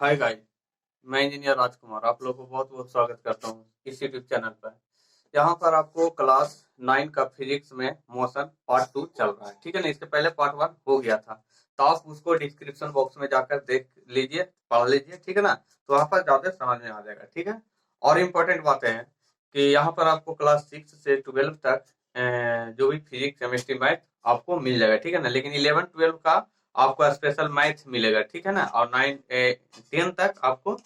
Hi guys. मैं engineer राजकुमार आप लोगों को बहुत बहुत स्वागत करता हूँ इस यूट्यूब चैनल पर। यहाँ पर आपको क्लास 9 का फिजिक्स में मोशन पार्ट 2 चल रहा है, ठीक है ना। इसके पहले पार्ट 1 हो गया था, तो आप उसको डिस्क्रिप्शन बॉक्स में जाकर देख लीजिए, पढ़ लीजिए, ठीक है ना। तो वहाँ पर ज्यादा समझ में आ जाएगा, ठीक है। और इम्पोर्टेंट बातें हैं कि यहाँ पर आपको क्लास 6 से 12 तक जो भी फिजिक्स केमिस्ट्री मैथ आपको मिल जाएगा, ठीक है ना। लेकिन 11-12 का आपको स्पेशल मैथ मिलेगा, ठीक है ना। और 9-10 तक आपको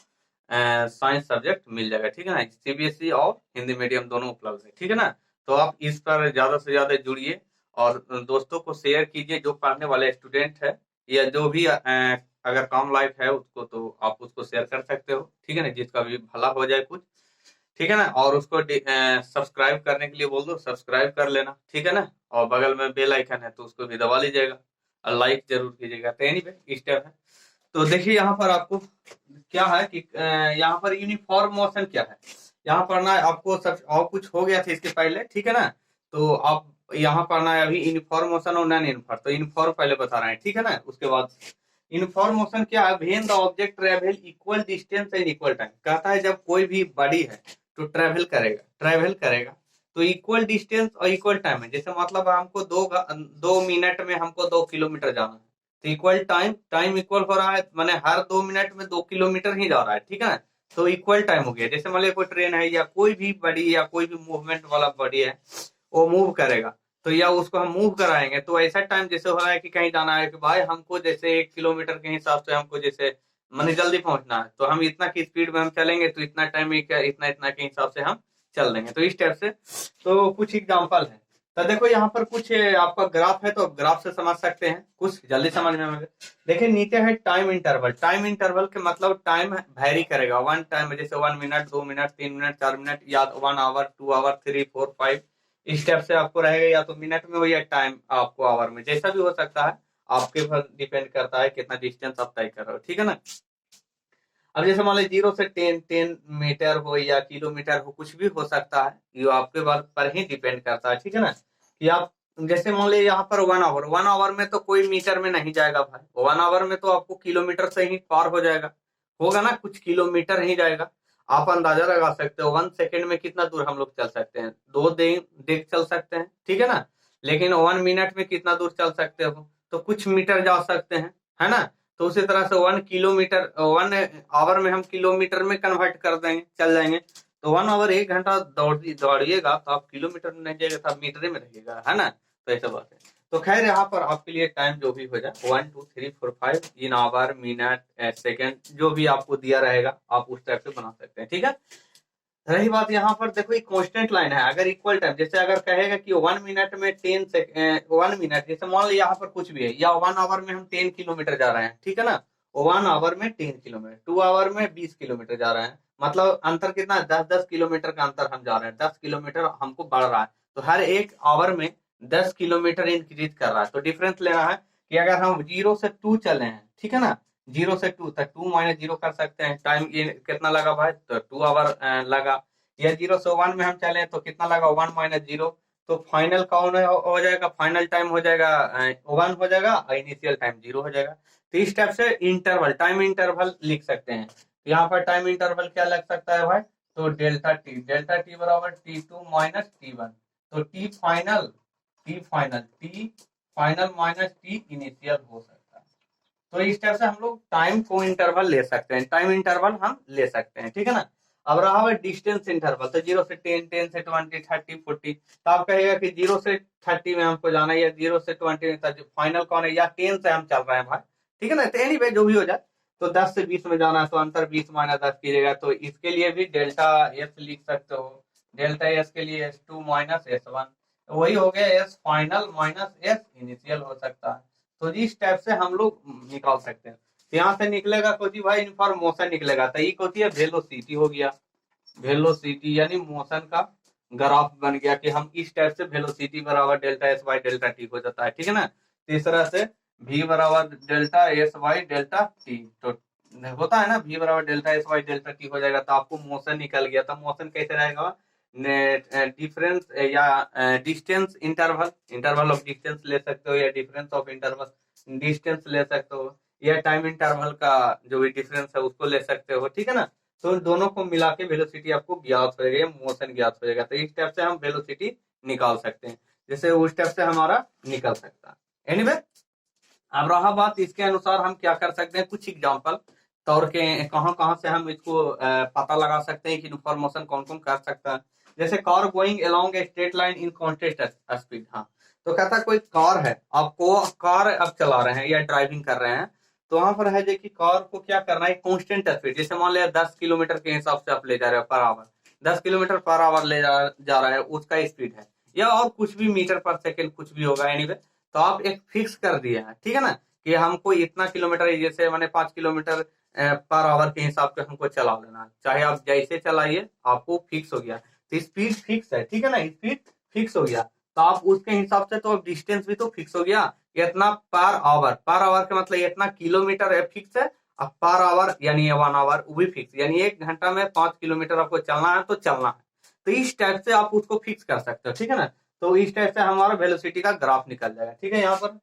साइंस सब्जेक्ट मिल जाएगा, ठीक है ना। सीबीएसई और हिंदी मीडियम दोनों उपलब्ध है, ठीक है ना। तो आप इस पर ज्यादा से ज्यादा जुड़िए और दोस्तों को शेयर कीजिए जो पढ़ने वाले स्टूडेंट है या जो भी अगर कम लाइफ है उसको, तो आप उसको शेयर कर सकते हो, ठीक है ना, जिसका भी भला हो जाए कुछ, ठीक है ना। और उसको सब्सक्राइब करने के लिए बोल दो, सब्सक्राइब कर लेना, ठीक है ना। और बगल में बेल आइकन है तो उसको भी दबा लीजिएगा और लाइक जरूर कीजिएगा। तो एनीवे स्टेप है। तो देखिए यहाँ पर आपको क्या है कि यहाँ पर यूनिफॉर्म मोशन क्या है। यहाँ पढ़ना है आपको, सब और कुछ हो गया था इसके पहले, ठीक है ना। तो आप यहाँ पढ़ना है अभी यूनिफॉर्म मोशन और नॉन यूनिफॉर्म। तो यूनिफॉर्म पहले बता रहे हैं, ठीक है ना। उसके बाद यूनिफॉर्म मोशन क्या है, when the object travel equal distance and equal time. कहता है जब कोई भी बॉडी है तो ट्रेवल करेगा तो इक्वल डिस्टेंस और इक्वल टाइम है। जैसे मतलब हमको 2 मिनट में हमको 2 किलोमीटर जाना है, तो इक्वल टाइम इक्वल हो रहा है, माने हर 2 मिनट में 2 किलोमीटर ही जा रहा है, ठीक है ना। तो इक्वल टाइम हो गया। जैसे मान लीजिए कोई ट्रेन है या कोई भी बॉडी या कोई भी मूवमेंट वाला बॉडी है, वो मूव करेगा तो या उसको हम मूव कराएंगे तो ऐसा टाइम जैसे हो रहा है कि कहीं जाना है कि भाई हमको जैसे 1 किलोमीटर के हिसाब से हमको जैसे माने जल्दी पहुंचना है, तो हम इतना की स्पीड में हम चलेंगे तो इतना टाइम इतना इतना के हिसाब से हम चल देंगे, तो इस टाइप से। तो कुछ एग्जाम्पल है। तो देखो यहाँ पर कुछ आपका ग्राफ है, तो ग्राफ से समझ सकते हैं, कुछ जल्दी समझ में आएगा। देखिए नीचे है टाइम इंटरवल। टाइम इंटरवल के मतलब टाइम वेरी करेगा। वन टाइम जैसे 1 मिनट, 2 मिनट, 3 मिनट, 4 मिनट, या 1 आवर, 2 आवर, 3, 4, 5 स्टेप से आपको रहेगा, या तो मिनट में हो या टाइम आपको आवर में, जैसा भी हो सकता है। आपके पर डिपेंड करता है कितना डिस्टेंस आप तय कर रहे हो, ठीक है ना। अब जैसे मान लीजिए 0 से 10 मीटर हो या किलोमीटर हो, कुछ भी हो सकता है, ये आपके बात पर ही डिपेंड करता है, ठीक है ना। कि आप जैसे मान लीजिए यहाँ पर 1 आवर, 1 आवर में तो कोई मीटर में नहीं जाएगा भाई, 1 आवर में तो आपको किलोमीटर से ही पार हो जाएगा, होगा ना, कुछ किलोमीटर ही जाएगा। आप अंदाजा लगा सकते हो 1 सेकेंड में कितना दूर हम लोग चल सकते हैं, 2 देख चल सकते हैं, ठीक है ना। लेकिन 1 मिनट में कितना दूर चल सकते हो, तो कुछ मीटर जा सकते हैं, है ना। तो उसी तरह से 1 किलोमीटर 1 आवर में हम किलोमीटर में कन्वर्ट कर देंगे, चल जाएंगे। तो 1 आवर 1 घंटा दौड़िएगा तो आप किलोमीटर में नहीं जाएगा, तो आप मीटर में रहिएगा, है ना। तो ऐसा बात है। तो खैर यहाँ पर आपके लिए टाइम जो भी हो जाए 1, 2, 3, 4, 5 इन आवर, मिनट, सेकेंड, जो भी आपको दिया रहेगा आप उस टाइप से बना सकते हैं, ठीक है। रही बात यहाँ पर देखो एक कांस्टेंट लाइन है। अगर इक्वल टाइम जैसे अगर कहेगा कि 1 मिनट में 1 मिनट, जैसे मान लो यहाँ पर कुछ भी है, या 1 आवर में हम 10 किलोमीटर जा रहे हैं, ठीक है ना। 1 आवर में 10 किलोमीटर, 2 आवर में 20 किलोमीटर जा रहे हैं, मतलब अंतर कितना है, 10-10 किलोमीटर का अंतर हम जा रहे हैं, 10 किलोमीटर हमको बढ़ रहा है। तो हर 1 आवर में 10 किलोमीटर इंक्रीज कर रहा है। तो डिफरेंस लेना है कि अगर हम 0 से 2 चले हैं, ठीक है ना, 0 से 2 तक, 2 - 0 कर सकते हैं। टाइम ये कितना लगा भाई, तो 2 आवर लगा। या 0 से 1 में हम चले तो कितना लगा, 1 - 0। तो फाइनल कौन हो जाएगा, फाइनल टाइम हो जाएगा 1 हो जाएगा और इनिशियल टाइम 0 हो जाएगा। तो इस टाइप से इंटरवल, टाइम इंटरवल लिख सकते हैं। यहाँ पर टाइम इंटरवल क्या लग सकता है भाई, तो डेल्टा टी बराबर T2 - T1। तो T final minus T initial हो सकता है। तो इस तरह से हम लोग टाइम को इंटरवल ले सकते हैं, टाइम इंटरवल हम ले सकते हैं, ठीक है ना। अब रहा है डिस्टेंस इंटरवल। तो 0 से 10, 10 से 20, 30, 40। तो आप कहेगा कि 0 से 30 में हमको जाना है, या 0 से 20 में, फाइनल कौन है, या 10 से हम चल रहे हैं भाई, ठीक है ना। तो एनीवे जो भी हो जाए, तो 10 से 20 में जाना है, तो अंतर 20 - 10 कीजिएगा। तो इसके लिए भी डेल्टा एस लिख सकते हो। डेल्टा एस के लिए S2 - S1, वही हो गया S final minus S initial हो सकता है। तो इस टाइप से हम लोग निकाल सकते हैं। तो यहाँ से निकलेगा कोची भाई, यूनिफॉर्म मोशन निकलेगा। तो ये कोची है, वेलोसिटी हो गया। वेलोसिटी यानी मोशन का ग्राफ बन गया कि हम इस टाइप से वेलोसिटी बराबर delta S by delta T हो जाता है, ठीक है ना। तीसरा से v बराबर delta S by delta T, तो होता है ना, v बराबर delta S by delta T हो जाएगा। तो आपको मोशन निकल गया। तो मोशन कैसे रहेगा, डिफरेंस या distance interval, interval of distance ले सकते हो, या डिफरेंस ऑफ इंटरवल डिस्टेंस ले सकते हो, या टाइम इंटरवल का जो भी डिफरेंस है उसको ले सकते हो, ठीक है ना। तो दोनों को मिला के वेलोसिटी आपको ज्ञात हो जाएगा, मोशन ज्ञात हो जाएगा। तो इस टाइप से हम वेलोसिटी निकाल सकते हैं, जैसे उस टाइप से हमारा निकल सकता है। एनीवे, अब रहा बात इसके अनुसार हम क्या कर सकते हैं, कुछ एग्जांपल तौर के कहां कहां से हम इसको पता लगा सकते हैं कि इन्फॉर्मेशन कौन कौन कर सकता है। जैसे car going along a straight line in constant speed. हाँ, तो कहता है कोई कार है, आपको कार अब चला रहे हैं या ड्राइविंग कर रहे हैं, तो वहां पर है कि कार को क्या करना है, कांस्टेंट स्पीड, जैसे मान लिया 10 किलोमीटर के हिसाब से आप ले जा रहे हो per hour, 10 kilometre per our ले जा रहा है, उसका स्पीड है, या और कुछ भी मीटर पर सेकेंड कुछ भी होगा। एनीवे, तो आप एक फिक्स कर दिए हैं, ठीक है ना, कि हमको इतना किलोमीटर, जैसे मैंने 5 किलोमीटर पर आवर के हिसाब से हमको चला लेना है, चाहे आप जैसे चलाइए आपको फिक्स हो गया। तो स्पीड फिक्स है, ठीक है ना, स्पीड फिक्स हो गया, तो आप उसके हिसाब से, तो डिस्टेंस भी तो फिक्स हो गया, इतना पर आवर का मतलब इतना किलोमीटर है फिक्स है, अब पर आवर यानी 1 आवर वो भी फिक्स, यानी 1 घंटा में 5 किलोमीटर आपको चलना है तो चलना है। तो इस टाइप से आप उसको फिक्स कर सकते हो, ठीक है ना। तो इस टाइप से हमारा वेलोसिटी का ग्राफ निकल जाएगा, ठीक है। यहाँ पर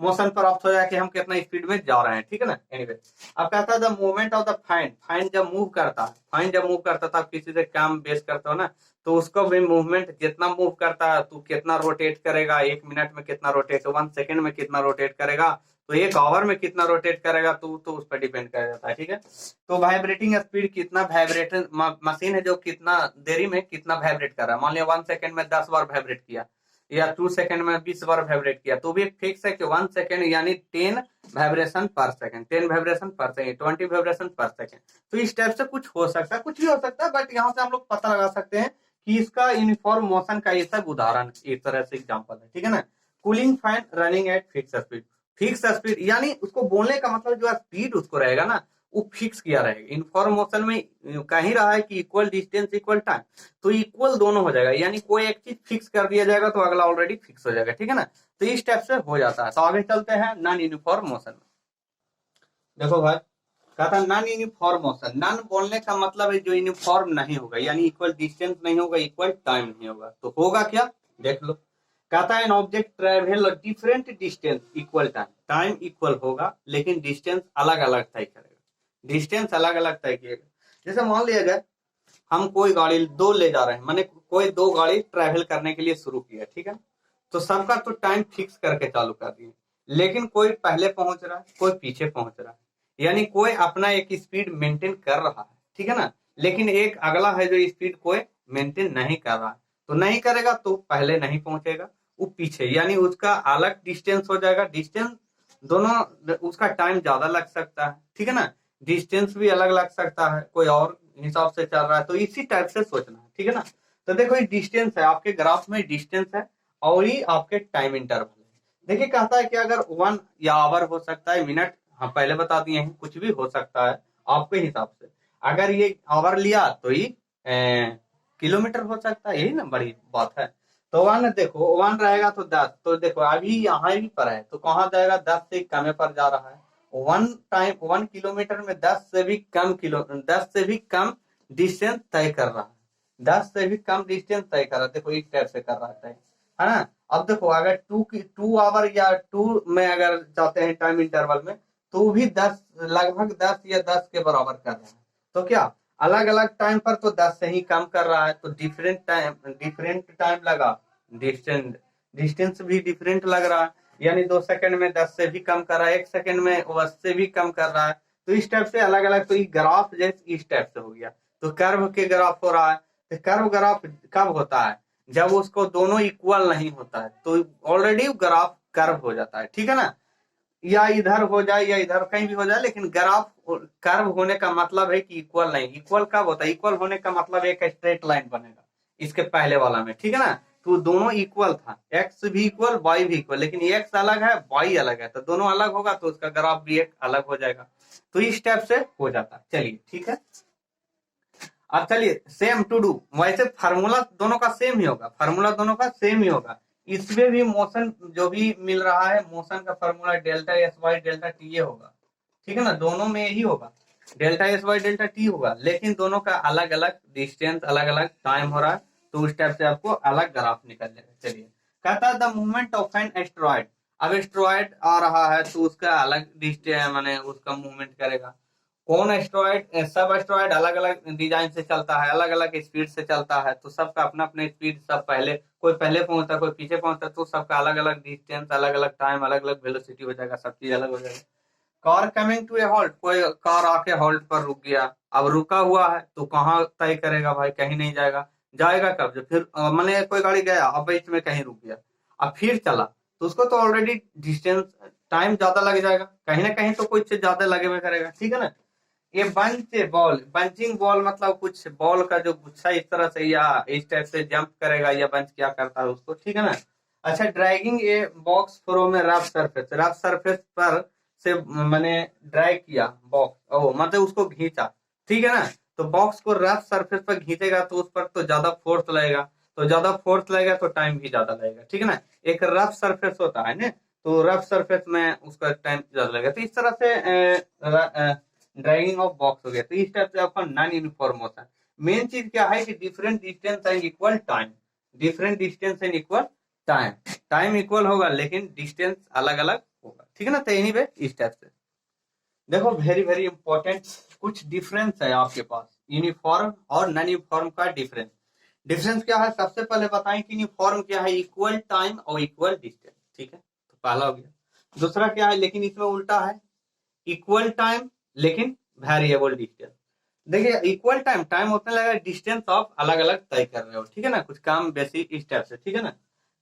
मोशन प्राप्त हो जाए कि हम कितना स्पीड में जा रहे हैं, ठीक है ना। एनीवे, अब कहता है the movement of the fine, fine जब मूव करता है, फाइन जब मूव करता था, किसी से काम बेस करता हो ना, तो उसको भी मूवमेंट जितना मूव करता है, तू कितना रोटेट करेगा, 1 मिनट में कितना रोटेट, 1 सेकेंड में कितना रोटेट करेगा, तो 1 आवर में कितना रोटेट करेगा, तो उस पर डिपेंड कर जाता है, ठीक है। तो वाइब्रेटिंग स्पीड, कितना वाइब्रेशन मशीन है जो कितना देरी में कितना वाइब्रेट कर रहा है, मान लिया 1 सेकेंड में 10 बार वाइब्रेट किया, या 2 सेकेंड में 20 बार वाइब्रेट किया, तो भी एक फिक्स है कि 1 सेकेंड यानी 10 वाइब्रेशन पर सेकेंड, 10 वाइब्रेशन पर सेकेंड, 20 वाइब्रेशन पर सेकेंड। तो इस टाइप से कुछ हो सकता है, कुछ भी हो सकता है, बट यहाँ से हम लोग पता लगा सकते हैं कि इसका यूनिफॉर्म मोशन का ये सब उदाहरण एक तरह से एग्जाम्पल है, ठीक है ना। Cooling fan running at fix speed, fix speed यानी उसको बोलने का मतलब जो स्पीड उसको रहेगा ना, वो फिक्स किया रहेगा। इनफॉर्म मोशन में कहीं रहा है कि इक्वल डिस्टेंस इक्वल टाइम, तो इक्वल दोनों हो जाएगा, यानी कोई एक चीज फिक्स कर दिया जाएगा तो अगला ऑलरेडी फिक्स हो जाएगा, ठीक है ना। तो इस टाइप से हो जाता है। तो आगे चलते हैं नॉन यूनिफॉर्म मोशन में। देखो भाई, कहता है नॉन यूनिफॉर्म मोशन, नॉन बोलने का मतलब है जो यूनिफॉर्म नहीं होगा, यानी इक्वल डिस्टेंस नहीं होगा, इक्वल टाइम नहीं होगा, तो होगा क्या, देख लो। कहता है an object travel different distance equal time, time equal होगा लेकिन डिस्टेंस अलग अलग तय करेगा, डिस्टेंस अलग अलग तय किएगा। जैसे मान लिया जाए हम कोई गाड़ी दो ले जा रहे हैं, मैंने कोई दो गाड़ी ट्रेवल करने के लिए शुरू किया, ठीक है, तो सबका तो टाइम फिक्स करके चालू कर दिए, लेकिन कोई पहले पहुंच रहा है, कोई पीछे पहुंच रहा है, यानी कोई अपना एक स्पीड मेंटेन कर रहा है, ठीक है ना, लेकिन एक अगला है जो स्पीड कोई मेंटेन नहीं कर रहा है, तो नहीं करेगा तो पहले नहीं पहुंचेगा, वो पीछे, यानी उसका अलग डिस्टेंस हो जाएगा, डिस्टेंस दोनों, उसका टाइम ज्यादा लग सकता है, ठीक है ना, डिस्टेंस भी अलग लग सकता है, कोई और हिसाब से चल रहा है, तो इसी टाइप से सोचना है, ठीक है ना। तो देखो ये डिस्टेंस है, आपके ग्राफ में डिस्टेंस है और ये आपके टाइम इंटरवल है। देखिए कहता है कि अगर 1 या आवर हो सकता है, मिनट हाँ पहले बता दिए हैं, कुछ भी हो सकता है आपके हिसाब से। अगर ये आवर लिया तो ये किलोमीटर हो सकता है, यही ना बड़ी बात है। तो 1 देखो, 1 रहेगा तो 10, तो देखो अभी यहाँ भी पर है तो कहाँ जाएगा, 10 से कम पर जा रहा है। 1 किलोमीटर में 10 से भी कम डिस्टेंस तय कर रहा है, 10 से भी कम डिस्टेंस तय कर रहा है, देखो इस टाइप से कर रहा है ना। अब देखो अगर 2 आवर या 2 में अगर जाते हैं टाइम इंटरवल में, तो भी 10 लगभग 10 या 10 के बराबर कर रहा है, तो क्या अलग अलग टाइम पर तो 10 से ही कम कर रहा है, तो डिफरेंट टाइम लगा, डिस्टेंस डिस्टेंस भी डिफरेंट लग रहा है, यानी 2 सेकंड में 10 से भी कम कर रहा है, 1 सेकंड में 10 से भी कम कर रहा है, तो इस टाइप से अलग अलग। तो ये ग्राफ जैसे इस टाइप से हो गया, तो कर्व के ग्राफ हो रहा है। तो कर्व ग्राफ कब होता है, जब उसको दोनों इक्वल नहीं होता है, तो ऑलरेडी ग्राफ कर्व हो जाता है, ठीक है ना। या इधर हो जाए या इधर कहीं भी हो जाए, लेकिन ग्राफ कर्व होने का मतलब है कि इक्वल नहीं। इक्वल कब होता है, इक्वल होने का मतलब एक स्ट्रेट लाइन बनेगा इसके पहले वाला में, ठीक है ना। तो दोनों इक्वल था, एक्स भी इक्वल वाई भी इक्वल, लेकिन एक्स अलग है वाई अलग है, तो दोनों अलग होगा तो उसका ग्राफ भी एक अलग हो जाएगा। तो इस टाइप से हो जाता है, चलिए ठीक है। अब चलिए सेम टू डू, वैसे फार्मूला दोनों का सेम ही होगा, फार्मूला दोनों का सेम ही होगा। इसमें भी मोशन जो भी मिल रहा है, मोशन का formula delta s by delta t a होगा, ठीक है ना, दोनों में यही होगा, delta s by delta t होगा, लेकिन दोनों का अलग अलग डिस्टेंस अलग अलग टाइम हो रहा है, तो उस टाइप से आपको अलग ग्राफ निकल जाएगा। चलिए कहता है the movement of an asteroid, अब एस्ट्रॉयड आ रहा है तो उसका अलग डिस्टेंस माने उसका मूवमेंट करेगा। कौन एस्ट्रॉयड, सब एस्ट्रॉयड अलग अलग डिजाइन से चलता है, अलग अलग स्पीड से चलता है, तो सबका अपना अपना स्पीड, सब पहले कोई पहले पहुंचता है कोई पीछे पहुंचता है, तो सबका अलग अलग डिस्टेंस, अलग अलग टाइम, अलग अलग वेलोसिटी हो जाएगा, सब चीज अलग हो जाएगा। Car coming to a halt, कोई कार आके हॉल्ट पर रुक गया, अब रुका हुआ है तो कहाँ तय करेगा भाई, कहीं नहीं जाएगा। जाएगा कब, जब फिर मैंने कोई गाड़ी गया अब बीच में कहीं रुक गया, अब फिर चला, तो उसको तो ऑलरेडी डिस्टेंस टाइम ज्यादा लग जाएगा, कहीं ना कहीं तो कुछ ज्यादा लगे हुए करेगा, ठीक है ना। ये बंच बॉल, बंचिंग बॉल मतलब कुछ बॉल का जो गुच्छा इस तरह से या इस टाइप से जंप करेगा या बंच क्या करता है उसको, ठीक है ना। अच्छा, dragging a box from A rough surface पर से मैंने ड्रैग किया बॉक्स, ओ मतलब उसको घींचा, ठीक है ना। तो बॉक्स को रफ सरफेस पर घींचेगा तो उस पर तो ज्यादा फोर्स लगेगा, तो ज्यादा फोर्स लगेगा तो टाइम भी ज्यादा लगेगा, ठीक है ना। एक रफ सरफेस होता है ना, तो रफ सरफेस में उसका टाइम ज्यादा लगेगा, तो इस तरह से ड्रैगिंग ऑफ बॉक्स हो गया। तो इस टाइप से आपका नॉन यूनिफॉर्म होता है। मेन चीज क्या है कि different distance and equal time, different distance and equal time, time equal होगा लेकिन डिस्टेंस अलग अलग होगा, ठीक है ना। तो एनीवे इस टाइप से देखो, वेरी वेरी इंपॉर्टेंट कुछ डिफरेंस है आपके पास यूनिफॉर्म और नॉन यूनिफॉर्म का डिफरेंस। डिफरेंस क्या है, सबसे पहले बताएं कि यूनिफॉर्म क्या है, इक्वल टाइम और इक्वल डिस्टेंस, ठीक है, तो पहला हो गया। दूसरा क्या है, लेकिन इसमें उल्टा है, इक्वल टाइम लेकिन वेरिएबल डिस्टेंस। देखिए इक्वल टाइम, टाइम उतना लगेगा, डिस्टेंस आप अलग अलग तय कर रहे हो, ठीक है ना, कुछ काम बेसिक इस टाइप से, ठीक है ना।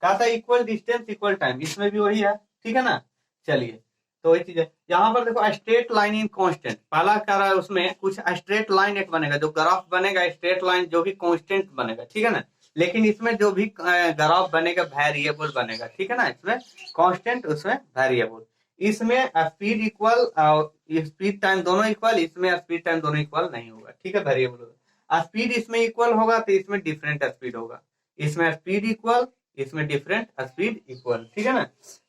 कहा था इक्वल डिस्टेंस इक्वल टाइम, इसमें भी वही है, ठीक है ना। चलिए, तो वही चीज है यहाँ पर देखो, स्ट्रेट लाइन इन कांस्टेंट, पहला कह रहा है उसमें कुछ स्ट्रेट लाइन एक बनेगा, जो ग्राफ बनेगा स्ट्रेट लाइन जो भी कांस्टेंट बनेगा, ठीक है ना। लेकिन इसमें जो भी ग्राफ बनेगा वेरिएबल बनेगा, ठीक है ना, इसमें कांस्टेंट उसमें वेरिएबल। इसमें स्पीड इक्वल, स्पीड टाइम दोनों इक्वल, इसमें स्पीड टाइम दोनों इक्वल नहीं होगा, ठीक है, वेरिएबल होगा। स्पीड इसमें इक्वल होगा तो इसमें डिफरेंट स्पीड होगा, इसमें स्पीड इक्वल, इसमें डिफरेंट स्पीड इक्वल, ठीक है ना।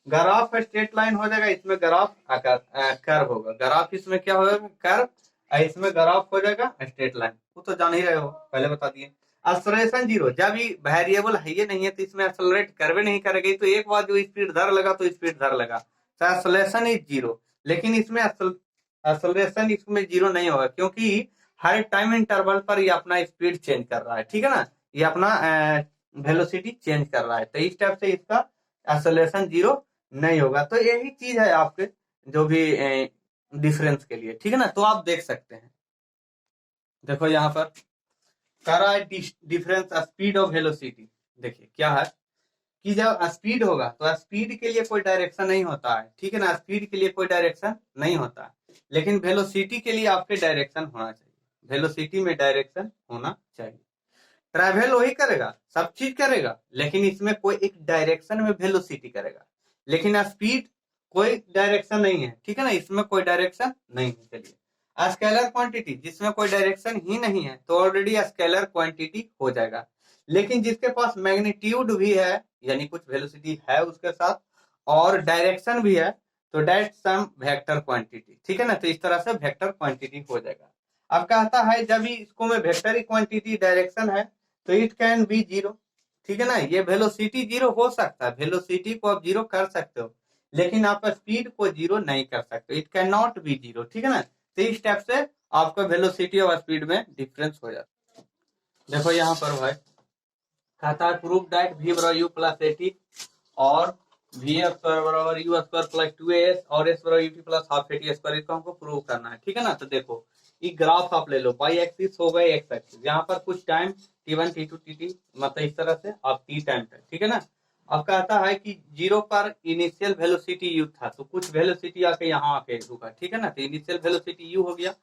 ग्राफ स्ट्रेट लाइन हो जाएगा, इसमें ग्राफ कर्व होगा, ग्राफ इसमें क्या होगा, कर्व, इसमें ग्राफ हो जाएगा स्ट्रेट लाइन, वो तो जान ही रहे हो, पहले बता दिए। एक्सलरेशन जीरो, जब ये वेरिएबल है ये नहीं है तो इसमें एक्सलरेट करवे नहीं करेगी, तो एक बार जो स्पीड धर लगा तो स्पीड धर लगा, तो एक्सलेशन इज जीरो। लेकिन इसमें एक्सलरेशन इसमें जीरो नहीं होगा, क्योंकि हर टाइम इंटरवल पर ये अपना स्पीड चेंज कर रहा है, ठीक है ना, ये अपना वेलोसिटी चेंज कर रहा है, तो इस टाइप से इसका एक्सलेशन जीरो नहीं होगा। तो यही चीज है आपके जो भी डिफरेंस के लिए, ठीक है ना। तो आप देख सकते हैं, देखो यहाँ पर कह रहा है डिफरेंस स्पीड ऑफ वेलोसिटी। देखिए क्या है कि जब स्पीड होगा तो स्पीड के लिए कोई डायरेक्शन नहीं होता है, ठीक है ना, स्पीड के लिए कोई डायरेक्शन नहीं होता है, लेकिन वेलोसिटी के लिए आपके डायरेक्शन होना चाहिए, वेलोसिटी में डायरेक्शन होना चाहिए। ट्रैवल वही करेगा, सब चीज करेगा, लेकिन इसमें कोई एक डायरेक्शन में वेलोसिटी करेगा, लेकिन स्पीड कोई डायरेक्शन नहीं है, ठीक है ना, इसमें कोई डायरेक्शन नहीं है। चलिए, स्केलर क्वांटिटी जिसमें कोई डायरेक्शन ही नहीं है तो ऑलरेडी स्केलर क्वांटिटी हो जाएगा, लेकिन जिसके पास मैग्नीट्यूड भी है यानी कुछ वेलोसिटी है उसके साथ और डायरेक्शन भी है, तो डेट सम वेक्टर क्वांटिटी, ठीक है ना, तो इस तरह से वेक्टर क्वांटिटी हो जाएगा। अब कहता है जब भी इसको में वेक्टर क्वांटिटी डायरेक्शन है तो इट कैन बी जीरो, ठीक है ना, ये वेलोसिटी जीरो हो सकता है, वेलोसिटी को आप जीरो कर सकते हो, लेकिन आप स्पीड को जीरो नहीं कर सकते, it can not be zero, ठीक है ना। तो इस स्टेप से आपका वेलोसिटी और स्पीड में डिफरेंस हो जाता है। देखो यहाँ पर भाई कहता है प्रूव दैट v बराबर u प्लस एटी और v स्क्वायर बराबर u स्क्वायर प्लस 2as और s बराबर ut plus half eighty square, इसको हमको प्रूव करना है, ठीक है ना। तो देखो ये ग्राफ आप ले लो, y एक्सिस हो गए x एक्सिस, यहाँ पर कुछ टाइम t1 t2 tt मतलब इस तरह से आप t टाइम तक, ठीक है ना। अब कहता है कि जीरो पर इनिशियल वेलोसिटी u था, तो कुछ वेलोसिटी आके यहाँ आके रुका, ठीक है ना, तो इनिशियल वेलोसिटी u हो गया,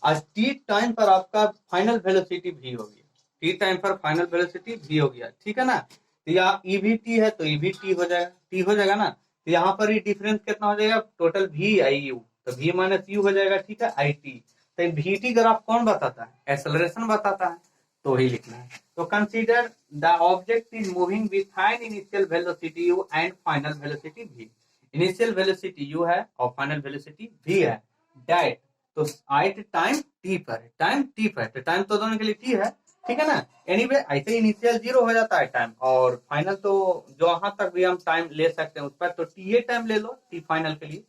आज t टाइम पर आपका फाइनल वेलोसिटी v हो गया, टी टाइम पर फाइनल वेलोसिटी v हो गया, ठीक है ना। तो यहाँ ईवीटी है तो ईवीटी हो जाएगा, टी हो जाएगा ना, तो यहाँ पर ये डिफरेंस कितना हो जाएगा, टोटल वी आई यू, तो v माइनस यू हो जाएगा, ठीक है, आई टी। तो वी टी ग्राफ कौन बताता है, एक्सेलरेशन बताता है, तो वही लिखना है। तो consider the object is moving with fine initial velocity u and final velocity v। Initial velocity u है और फाइनल वेलोसिटी v है, दैट तो आइट टाइम टी पर है, टाइम टी पर है, तो टाइम तो दोनों के लिए टी है, ठीक है ना। एनीवे ऐसे इनिशियल 0 हो जाता है टाइम, और फाइनल तो जहां तक भी हम टाइम ले सकते हैं उस पर, तो टी ए टाइम ले लो टी फाइनल के लिए।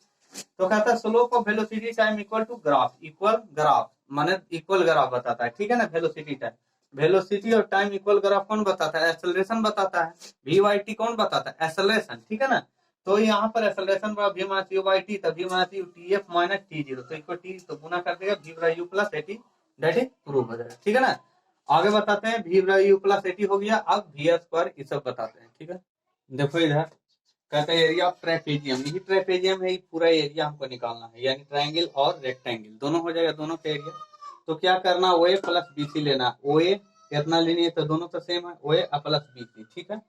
तो कहता है slope of velocity time equal to graph, equal graph माने इक्वल ग्राफ बताता है, ठीक है ना। वेलोसिटी टाइम, वेलोसिटी और टाइम इक्वल ग्राफ कौन बताता है? एक्सेलरेशन बताता है। वी वाई टी कौन बताता है? एक्सेलरेशन, ठीक है ना। तो यहाँ पर एक्सेलरेशन बड़ा v minus u by t, तब v minus u t f minus t zero, तो इक्वल टी तो गुना कर देगा वी बराबर u plus a t, that is prove हो जाएगा, ठीक है ना। आगे बताते हैं वी बराबर यू प्लस एटी हो गया, अब वी स्क्वायर ये सब बताते हैं, ठीक है। देखो इधर कहते हैं एरिया ऑफ ट्रेपेजियम, यही ट्रेपेजियम है, पूरा एरिया हमको निकालना है, यानी ट्रायंगल और रेक्टेंगल दोनों हो जाएगा, दोनों का एरिया। तो क्या करना, ओ ए प्लस बी सी लेना। ओ ए कितना लेनी है, तो दोनों तो सेम है, ओ ए प्लस बी सी, ठीक है।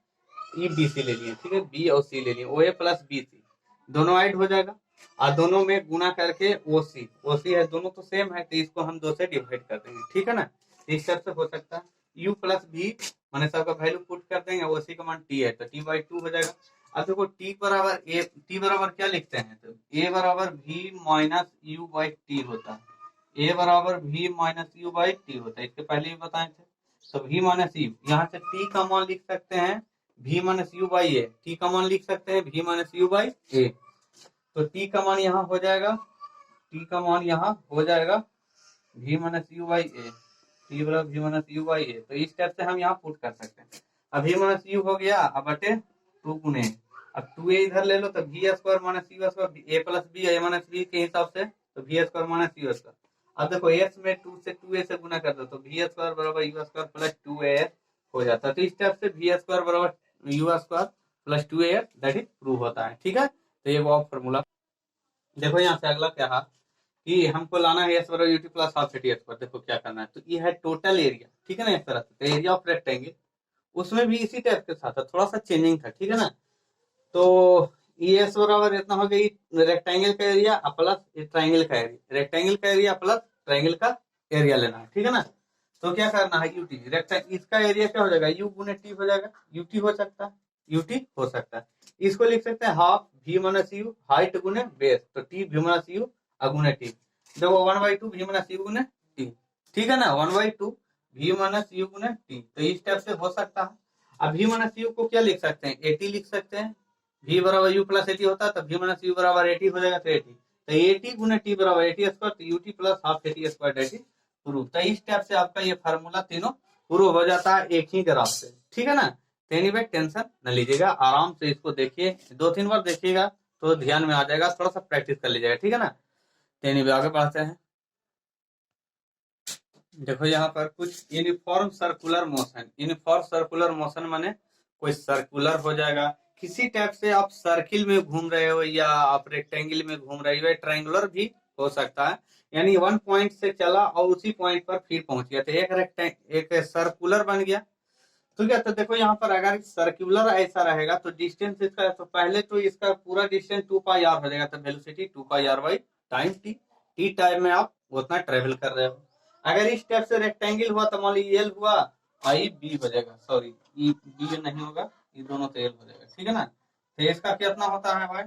ई बी सी ले लिए, ठीक है, बी और सी ले लिए, ओ ए प्लस बी सी दोनों ऐड हो जाएगा, और दोनों में गुना करके ओ सी है, दोनों तो सेम है, तो इसको हम 2 से डिवाइड कर देंगे, ठीक है ना। इस तरह से हो सकता है u प्लस बी मैंने सबका वैल्यू पुट कर देंगे, ओ सी का मान टी है, तो टी बाई 2 हो जाएगा। अब देखो टी बराबर ए, टी बराबर क्या लिखते हैं, तो ए बराबर v minus u by t होता है, ए बराबर v minus u by t होता है, इसके पहले भी बताए थे। तो वी माइनस यू, यहाँ से टी का मान लिख सकते हैं v minus u by a, t का मान लिख सकते हैं v minus u by a, तो टी का मान यहाँ हो जाएगा, टी का मान यहाँ हो जाएगा v minus u by a, t बराबर v minus u by a, तो इस टाइप से हम यहाँ पुट कर सकते हैं। अब वी माइनस यू हो गया, अब बटे 2 गुने, अब 2a इधर ले लो, तो v square minus u square, a plus b a minus b के हिसाब से, तो v square minus u square. अब देखो एस में 2 से 2a से गुना कर दो, तो वी स्क्वायर बराबर यू स्क्वायर प्लस 2a हो जाता है, तो इस टाइप से वी स्क्वायर बराबर you square plus 2a that is prove होता है, ठीक है। तो ये वो फॉर्मूला। देखो यहाँ से अगला क्या है कि हमको लाना है एस बराबर u t plus half eighty square. देखो क्या करना है, तो ये है टोटल एरिया, ठीक है ना, इस तरह से एरिया ऑफ रेक्टेंगल, उसमें भी इसी टाइप के साथ है, थोड़ा सा चेंजिंग था, ठीक है ना। तो एस बराबर इतना हो गई रेक्टेंगल का एरिया प्लस ट्राइंगल का एरिया, रेक्टेंगल का एरिया प्लस ट्राइंगल का एरिया लेना है, ठीक है ना। तो क्या करना है, यूटी रेक्टेंगल, इसका एरिया क्या हो जाएगा, यू गुने टी हो जाएगा, यूटी हो सकता है, यूटी हो सकता है। इसको लिख सकते हैं half v minus u height गुने बेस, तो टी वी माइनस यू अगुने टी, देखो 1/2 वी माइनस यू गुने टी, ठीक है ना, 1/2 वी माइनस यू गुने टी, तो इस टाइप से हो सकता है। अब वी माइनस यू को क्या लिख सकते हैं, एटी लिख सकते हैं, v बराबर u प्लस एटी होता है, तब v माइनस यू बराबर एटी हो जाएगा, तो एटी, तो एटी गुने टी बराबर एटी स्क्वायर, तो UT plus half eighty square eighty proof. तो इस टाइप से आपका ये फार्मूला तीनों प्रूव हो जाता है एक ही ग्राफ से, ठीक है ना। तो एनीवे टेंशन न लीजिएगा, आराम से इसको देखिए, 2-3 बार देखिएगा तो ध्यान में आ जाएगा, थोड़ा सा प्रैक्टिस कर लीजिएगा, ठीक है ना। तो एनीवे आगे बढ़ते हैं। देखो यहाँ पर कुछ uniform circular motion, uniform circular motion माने कोई सर्कुलर हो जाएगा, किसी टाइप से आप सर्किल में घूम रहे हो या आप रेक्टेंगल में घूम रहे हो, ट्रायंगुलर भी हो सकता है, यानी 1 पॉइंट से चला और उसी पॉइंट पर फिर पहुंच गया, तो एक सर्कुलर बन गया। तो क्या, तो देखो यहाँ पर अगर सर्कुलर ऐसा रहेगा तो डिस्टेंस इसका, तो पहले तो इसका पूरा डिस्टेंस 2 पाई आर हो जाएगा, तो velocity 2 pi r by time t, t time में आप उतना ट्रेवल कर रहे हो। अगर इस टाइप से रेक्टेंगल हुआ तो मान लीजिए एल हुआ, आई बी हो जाएगा, सॉरी ई बी नहीं होगा, ये दोनों तो एल हो जाएगा, ठीक है ना। तो इसका कितना होता है भाई,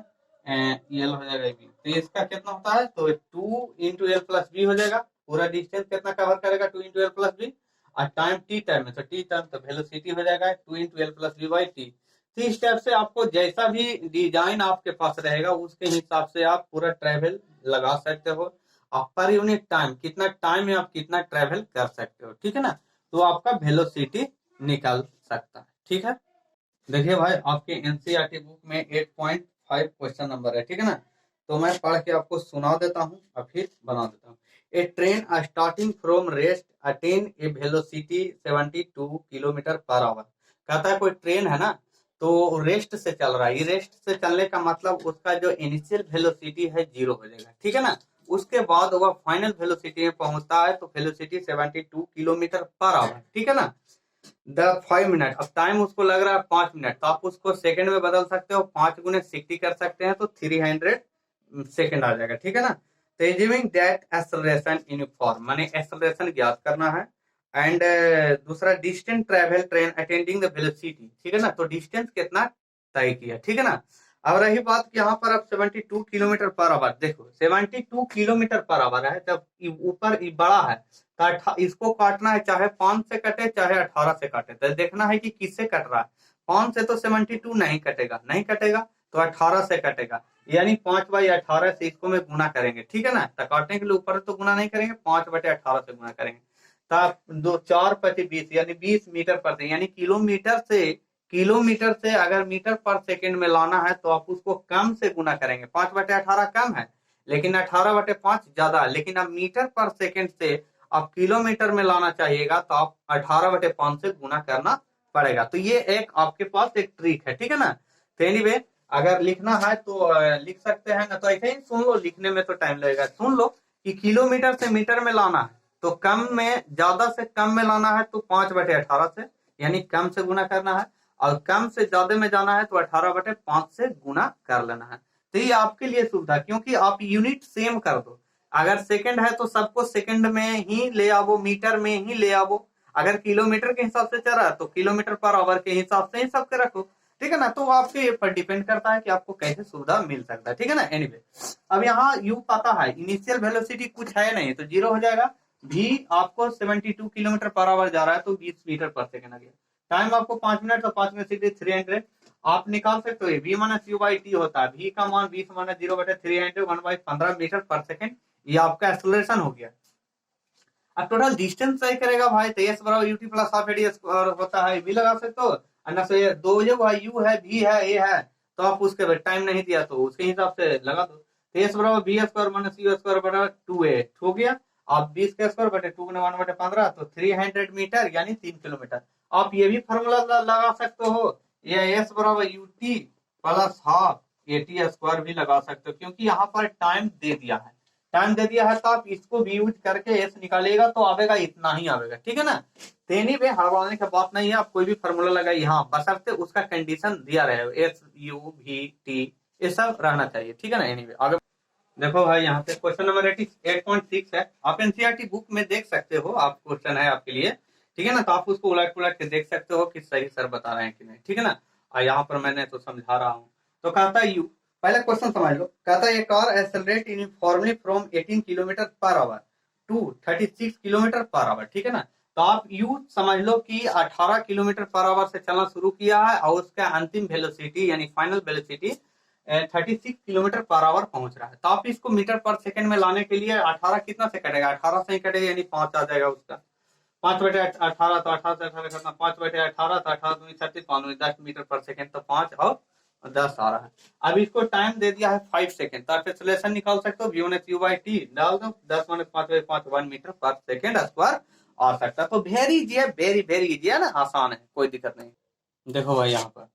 एल हो जाएगा बी, तो इसका कितना होता है, तो 2 इंटू एल प्लस बी हो जाएगा, पूरा डिस्टेंस कितना कवर करेगा, 2 इंटू एल प्लस बी, और टाइम टी टाइम में, तो टी टाइम तो वेलोसिटी हो जाएगा 2 into l plus b by t. तो इस टाइप से आपको जैसा भी डिजाइन आपके पास रहेगा उसके हिसाब से आप पूरा ट्रेवल लगा सकते हो, आप पर यूनिट टाइम कितना टाइम में आप कितना ट्रेवल कर सकते हो, ठीक है ना। तो आपका वेलोसिटी निकल सकता है, ठीक है। देखिए भाई आपके एनसीईआरटी बुक में 8.5 क्वेश्चन नंबर है, ठीक है ना। तो मैं पढ़ के आपको सुना देता हूँ और फिर बना देता हूँ। A train starting from rest attain a velocity 72 kilometre per hour. कहता है कोई ट्रेन है ना, तो रेस्ट से चल रहा है, ये रेस्ट से चलने का मतलब उसका जो इनिशियल वेलोसिटी है 0 हो जाएगा, ठीक है ना। उसके बाद वह फाइनल वेलोसिटी में पहुंचता है, तो वेलोसिटी 72 किलोमीटर पर आवर, ठीक है ना। द 5 मिनट, अब टाइम उसको लग रहा है 5 मिनट, तो आप उसको सेकंड में बदल सकते हो, 5 गुने 60 कर सकते हैं, तो 300 सेकंड आ जाएगा, ठीक है ना। तो एज्यूमिंग दैट एक्सेलरेशन यूनिफॉर्म माने एक्सेलरेशन ज्ञात करना है, एंड दूसरा distance travel train attending the velocity, ठीक है ना, तो डिस्टेंस कितना तय किया, ठीक है ना। अब रही बात कि यहाँ पर अब 72 किलोमीटर पर आवर, देखो 72 किलोमीटर पर आवर है, जब ऊपर बड़ा है तो इसको काटना है, चाहे 5 से कटे चाहे 18 से कटे, तो देखना है कि किससे कट रहा है। 5 से तो 72 नहीं कटेगा, नहीं कटेगा तो 18 से कटेगा, यानी 5/18 से इसको में गुना करेंगे, ठीक है ना। तो काटने के लिए ऊपर तो गुना नहीं करेंगे, 5/18 से गुना करेंगे, तब 4×20 यानी 20 मीटर पर सेकंड, यानी किलोमीटर से अगर मीटर पर सेकंड में लाना है तो आप उसको कम से गुना करेंगे। 5/18 कम है, लेकिन 18/5 ज्यादा है, लेकिन अब मीटर पर सेकंड से आप किलोमीटर में लाना चाहिएगा तो आप 18/5 से गुना करना पड़ेगा। तो ये एक आपके पास एक ट्रिक है, ठीक है ना। तो एनीवे अगर लिखना है तो लिख सकते हैं ना, तो ऐसे ही सुन लो, लिखने में तो टाइम लगेगा। सुन लो कि किलोमीटर से मीटर में लाना है तो कम में ज्यादा से कम में लाना है तो 5/18 से, यानी कम से गुना करना है, और कम से ज्यादा में जाना है तो 18/5 से गुना कर लेना है। तो ये आपके लिए सुविधा, क्योंकि आप यूनिट सेम कर दो। अगर सेकंड है तो सबको सेकंड में ही ले आवो, मीटर में ही ले आवो। अगर किलोमीटर के हिसाब से चल रहा है तो किलोमीटर पर आवर के हिसाब से ही सबके रखो, ठीक है ना। तो आपके पर डिपेंड करता है कि आपको कैसे सुविधा मिल सकता है, ठीक है ना। एनीवे अब यहाँ यू पता है इनिशियल वेलोसिटी कुछ है नहीं तो जीरो हो जाएगा। भी आपको 72 किलोमीटर पर आवर जा रहा है तो 20 मीटर पर सेकंड आ गया। टाइम आपको 5 मिनट, तो 5 में 300 आप निकाल सकते हो। v minus u by t होता है, v का मान 20 माइनस 0/300 1/15 मीटर पर सेकंड, ये आपका एक्सेलरेशन हो गया। अब टोटल डिस्टेंस तय करेगा भाई, तो एस बराबर u t plus half a d square होता है, भी लगा सकते हो। अन्ना से दो जो यू है, भी है, ए है, तो आप उसके टाइम नहीं दिया तो उसके हिसाब से लगा दो। तो एस बराबर b square minus u square बराबर 2a हो गया। आप 20 का स्क्वायर बटे 2 गुना 1/15 तो 300 मीटर यानी 3 किलोमीटर। आप ये भी फॉर्मूला लगा सकते हो, ये एस बराबर u t plus half eighty square भी लगा सकते हो, क्योंकि यहाँ पर टाइम दे दिया है। टाइम दे दिया है तो आप इसको भी यूज करके एस निकालिएगा तो आवेगा इतना ही आवेगा, ठीक है ना। तेनी पे हड़बड़ाने की बात नहीं है, आप कोई भी फॉर्मूला लगाइए, हाँ बशर्ते उसका कंडीशन दिया रहे, एस यू भी टी ये सब रहना चाहिए, ठीक है ना। एनीवे आगे देखो भाई, यहाँ पे क्वेश्चन नंबर 8.6 है, आप एनसीईआरटी बुक में देख सकते हो, आप क्वेश्चन है आपके लिए, ठीक है ना। तो आप उसको उलट पुलट के देख सकते हो कि सही सर बता रहे हैं कि नहीं, ठीक है ना। और यहाँ पर मैंने तो समझा रहा हूँ। तो कहता है यू, पहले क्वेश्चन समझ लो, कहता है ये car accelerate uniformly from 18 kilometre per hour to 36 kilometre per hour, ठीक है ना। तो आप यू समझ लो कि 18 किलोमीटर पर आवर से चलना शुरू किया है और उसका अंतिम वेलोसिटी यानी final velocity 36 kilometre per our पहुंच रहा है। तो आप इसको मीटर पर सेकंड में लाने के लिए 18 कितना से कटेगा, 18 से ही कटेगा, यानी 5 आ जाएगा उसका। 5/18 तो 18 से 18 करना, 5/18 तो 18 दूनी 36, 5 10 मीटर पर सेकंड, तो 5 और 10 आ रहा है। अब इसको टाइम दे दिया है 5 सेकंड, तो आप एक्सेलरेशन निकाल सकते हो, v1 u by t डाल दो, 10 - 5/5 1 मीटर पर सेकंड स्क्वायर आ सकता है। तो वेरी इजी है, वेरी इजी है ना, आसान है, कोई दिक्कत नहीं। देखो भाई यहाँ पर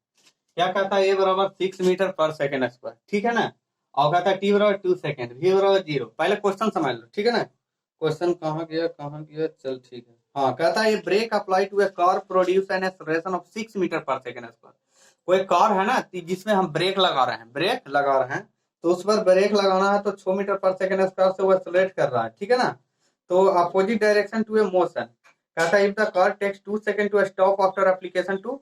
क्या कहता है, ए बराबर 6 मीटर पर सेकंड स्क्वायर, ठीक है ना। और कहता है टी बराबर 2 सेकंड, वी बराबर 0। पहले क्वेश्चन समझ लो, ठीक है ना। क्वेश्चन कहाँ गया, चल ठीक है। हाँ, कहता है ये brake apply to a car produce an acceleration of 6 metre per second square. कोई कार है ना जिसमें हम ब्रेक लगा रहे हैं, तो उस पर ब्रेक लगाना है तो 6 मीटर पर सेकंड स्क्वायर से वो एक्सेलरेट कर रहा है, ठीक है ना। तो opposite direction to a motion, कहता है if the car takes 2 second to stop after application to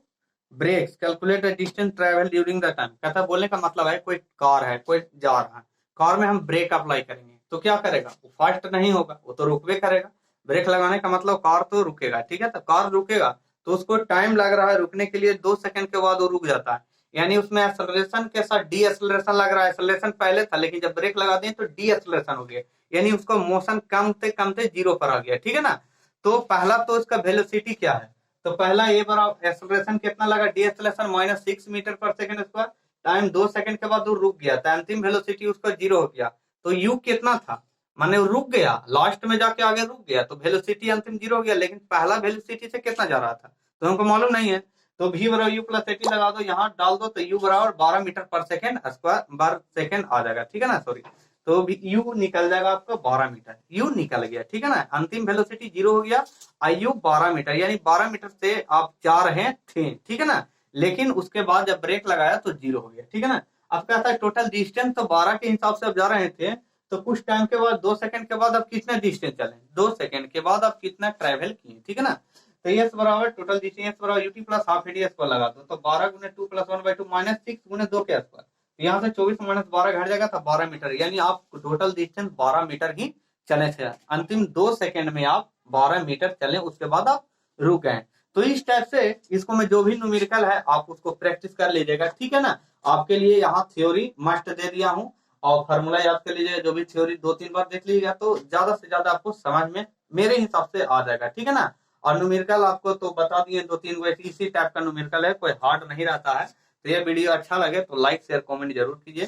brakes calculate the distance travel during the time. कहता बोलने का मतलब है कोई कार है, कोई जा रहा है, कार में हम ब्रेक अप्लाई करेंगे तो क्या करेगा, वो फास्ट नहीं होगा, वो तो रुकवे करेगा। ब्रेक लगाने का मतलब कार तो रुकेगा, ठीक है। तो कार रुकेगा तो उसको टाइम लग रहा है रुकने के लिए, 2 सेकंड के बाद वो रुक जाता है, यानी उसमें एक्सेलरेशन के साथ डी एक्सेलरेशन लग रहा है। एक्सेलरेशन पहले था लेकिन जब ब्रेक लगा दिए तो डी एक्सेलरेशन हो गया, यानी उसका मोशन कमते 0 पर आ गया, ठीक है ना। तो पहला तो इसका वेलोसिटी क्या है, तो पहला ए बराबर एक्सेलरेशन कितना लगा, D acceleration -6 metre per second square, time 2 second के बाद वो रुक गया, तो अंतिम वेलोसिटी उसका 0 हो गया। तो यू कितना था, माने वो रुक गया, लास्ट में जाके आगे रुक गया, तो वेलोसिटी अंतिम 0 हो गया, लेकिन पहला वेलोसिटी से कितना जा रहा था तो हमको मालूम नहीं है। तो v बराबर यू प्लस एटी लगा दो, यहाँ डाल दो, तो यू बराबर 12 मीटर पर सेकंड स्क्वायर पर सेकंड आ जाएगा, ठीक है ना। सॉरी, तो यू निकल जाएगा आपका 12 मीटर, यू निकल गया, ठीक है ना। अंतिम वेलोसिटी 0 हो गया, आयु 12 मीटर, यानी 12 मीटर से आप जा रहे थे, ठीक है ना। लेकिन उसके बाद जब ब्रेक लगाया तो 0 हो गया, ठीक है ना। अब कहता है टोटल डिस्टेंस, तो 12 के हिसाब से आप जा रहे थे, तो कुछ टाइम के बाद 2 सेकंड के बाद आप कितना डिस्टेंस चले, 2 सेकंड के बाद आप कितना ट्रेवल किए, ठीक है ना। तो एस बराबर टोटल डिस्टेंस बराबर u t plus half a d square लगा दो, तो 12 × 2 + 1/2 -6 × 2 के स्क्वायर, तो यहाँ से 24 माइनस 12 घट जाएगा था 12 मीटर, यानी आप टोटल डिस्टेंस 12 मीटर ही चले थे। अंतिम 2 सेकंड में आप 12 मीटर चले, उसके बाद आप रुक गए। तो इस टाइप से इसको मैं जो भी न्यूमेरिकल है आप उसको प्रैक्टिस कर लीजिएगा, ठीक है ना। आपके लिए यहाँ थ्योरी मस्ट दे दिया हूँ और फार्मूला याद कर लीजिएगा। जो भी थ्योरी 2-3 बार देख लीजिएगा तो ज्यादा से ज्यादा आपको समझ में मेरे हिसाब से आ जाएगा, ठीक है ना। और न्यूमेरिकल आपको तो बता दिए 2-3 इसी टाइप का न्यूमेरिकल है, कोई हार्ड नहीं रहता है। तो ये वीडियो अच्छा लगे तो लाइक शेयर कमेंट जरूर कीजिए,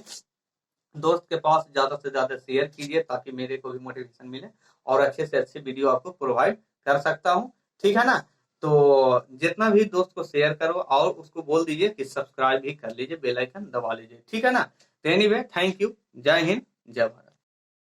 दोस्त के पास ज्यादा से ज्यादा शेयर कीजिए ताकि मेरे को भी मोटिवेशन मिले और अच्छे से अच्छे वीडियो आपको प्रोवाइड कर सकता हूँ, ठीक है ना। तो जितना भी दोस्त को शेयर करो और उसको बोल दीजिए कि सब्सक्राइब भी कर लीजिए, बेल आइकन दबा लीजिए, ठीक है ना। तो एनीवे थैंक यू, जय हिंद जय भारत।